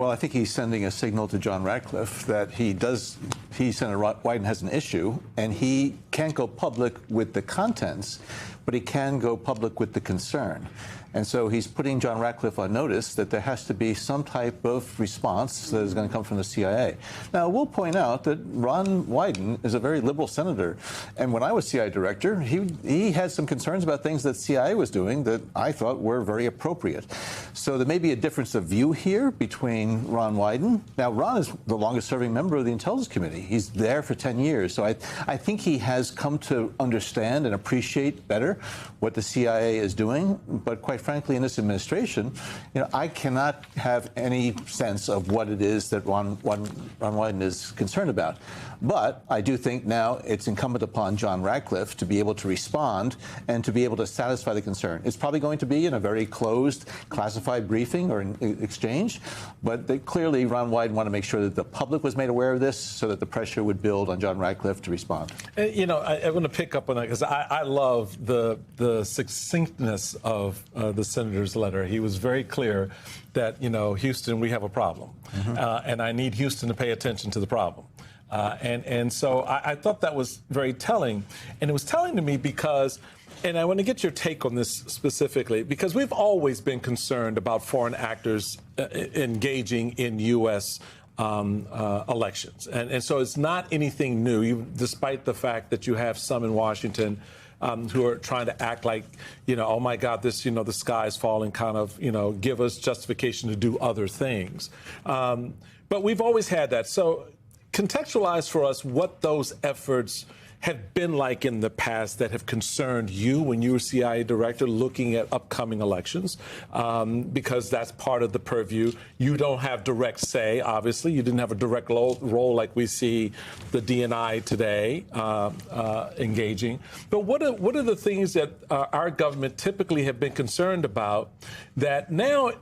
Well, I think he's sending a signal to John Ratcliffe that Senator Wyden has an issue, and he can't go public with the contents, but he can go public with the concern. And so he's putting John Ratcliffe on notice that there has to be some type of response that is going to come from the CIA. Now, we'll point out that Ron Wyden is a very liberal senator. And when I was CIA director, he had some concerns about things that CIA was doing that I thought were very appropriate. So there may be a difference of view here between Ron Wyden. Now, Ron is the longest serving member of the Intelligence Committee. He's there for 10 years. So I think he has come to understand and appreciate better what the CIA is doing. But quite frankly, in this administration, I cannot have any sense of what it is that Ron Wyden is concerned about. But I do think now it's incumbent upon John Ratcliffe to be able to respond and to be able to satisfy the concern. It's probably going to be in a very closed, classified briefing or exchange, but clearly Ron Wyden wanted to make sure that the public was made aware of this so that the pressure would build on John Ratcliffe to respond. I want to pick up on that because I love the succinctness of the senator's letter. He was very clear that, Houston, we have a problem, and I need Houston to pay attention to the problem. And so I thought that was very telling. And it was telling to me because, and I want to get your take on this specifically, because we've always been concerned about foreign actors engaging in U.S. Elections. And so it's not anything new, despite the fact that you have some in Washington who are trying to act like, oh, my God, this, the sky is falling, kind of, give us justification to do other things. But we've always had that. So contextualize for us what those efforts have been like in the past that have concerned you when you were CIA director looking at upcoming elections, because that's part of the purview. You don't have direct say, obviously. You didn't have a direct role like we see the DNI today engaging. But what are the things that our government typically have been concerned about that now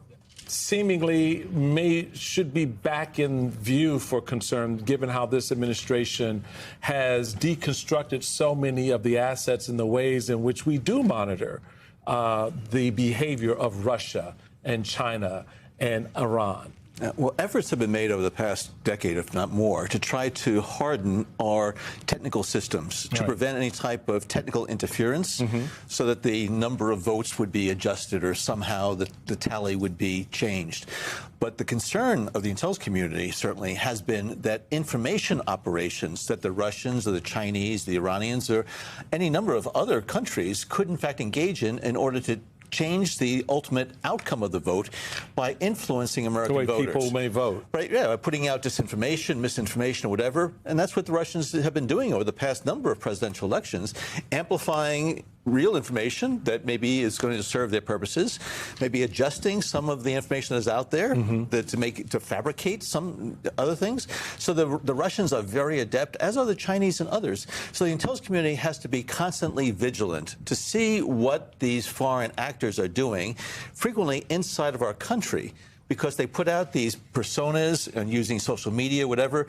seemingly should be back in view for concern, given how this administration has deconstructed so many of the assets and the ways in which we do monitor the behavior of Russia and China and Iran? Well, efforts have been made over the past decade, if not more, to try to harden our technical systems to prevent any type of technical interference so that the number of votes would be adjusted or somehow the tally would be changed. But the concern of the intelligence community certainly has been that information operations that the Russians or the Chinese, the Iranians, or any number of other countries could in fact engage in order to change the ultimate outcome of the vote by influencing American voters. The way people may vote. Right, yeah, by putting out disinformation, misinformation, or whatever. And that's what the Russians have been doing over the past number of presidential elections, amplifying real information that maybe is going to serve their purposes, maybe adjusting some of the information that's out there to fabricate some other things. So the Russians are very adept, as are the Chinese and others. So the intelligence community has to be constantly vigilant to see what these foreign actors are doing, frequently inside of our country, because they put out these personas and using social media, whatever,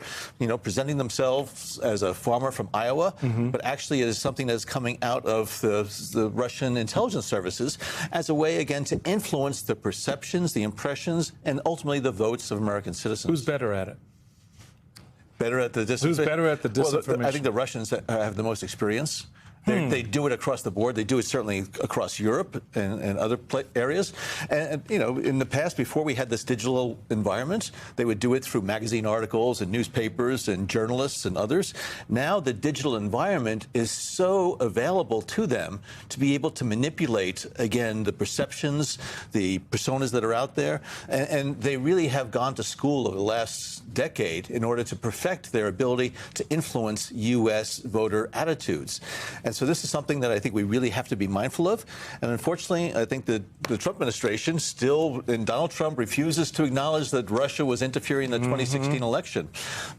presenting themselves as a farmer from Iowa, but actually it is something that is coming out of the Russian intelligence services as a way, again, to influence the perceptions, the impressions, and ultimately the votes of American citizens. Who's better at it? Better at the disinformation? Who's better at the disinformation? Well, I think the Russians have the most experience. They do it across the board. They do it certainly across Europe and other areas. And, in the past, before we had this digital environment, they would do it through magazine articles and newspapers and journalists and others. Now the digital environment is so available to them to be able to manipulate, again, the perceptions, the personas that are out there. And they really have gone to school over the last decade in order to perfect their ability to influence U.S. voter attitudes. And so this is something that I think we really have to be mindful of. And unfortunately, I think the Trump administration still, and Donald Trump refuses to acknowledge that Russia was interfering in the 2016 election.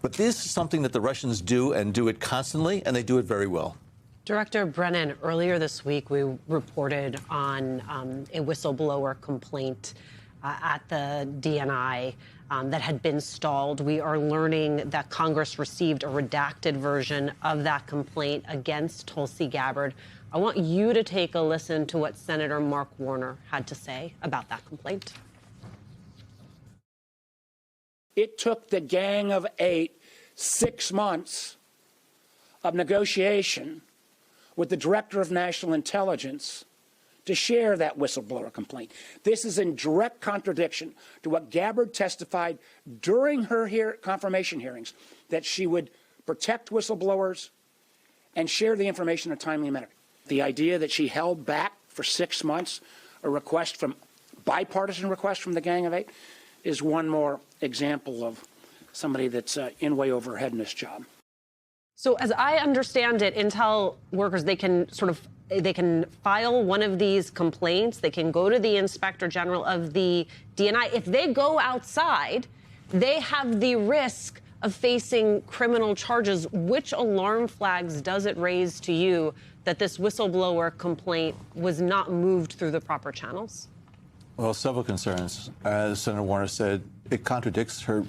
But this is something that the Russians do and do it constantly, and they do it very well. Director Brennan, earlier this week, we reported on a whistleblower complaint at the DNI that had been stalled. We are learning that Congress received a redacted version of that complaint against Tulsi Gabbard. I want you to take a listen to what Senator Mark Warner had to say about that complaint. It took the Gang of Eight 6 months of negotiation with the Director of National Intelligence to share that whistleblower complaint. This is in direct contradiction to what Gabbard testified during her confirmation hearings, that she would protect whistleblowers and share the information in a timely manner. The idea that she held back for 6 months a bipartisan request from the Gang of Eight is one more example of somebody that's in way over her head in this job. So as I understand it, Intel workers, they can file one of these complaints. They can go to the Inspector General of the DNI. If they go outside, they have the risk of facing criminal charges. Which alarm flags does it raise to you that this whistleblower complaint was not moved through the proper channels? Well, several concerns. As Senator Warner said, it contradicts her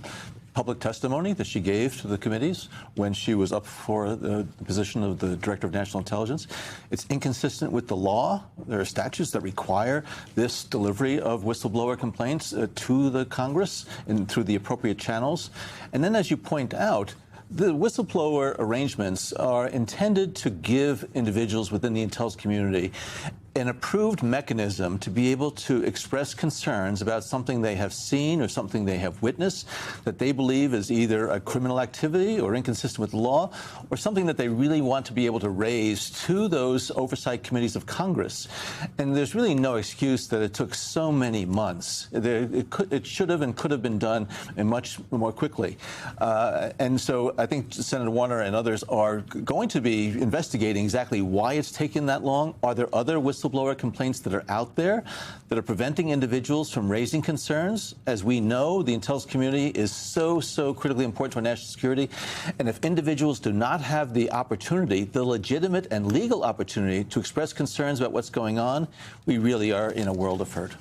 public testimony that she gave to the committees when she was up for the position of the Director of National Intelligence. It's inconsistent with the law. There are statutes that require this delivery of whistleblower complaints to the Congress and through the appropriate channels. And then, as you point out, the whistleblower arrangements are intended to give individuals within the intelligence community an approved mechanism to be able to express concerns about something they have seen or something they have witnessed that they believe is either a criminal activity or inconsistent with law, or something that they really want to be able to raise to those oversight committees of Congress. And there's really no excuse that it took so many months. It should have and could have been done much more quickly. And so I think Senator Warner and others are going to be investigating exactly why it's taken that long. Are there other whistleblower complaints that are out there that are preventing individuals from raising concerns? As we know, the intelligence community is so critically important to our national security. And if individuals do not have the opportunity, the legitimate and legal opportunity to express concerns about what's going on, we really are in a world of hurt.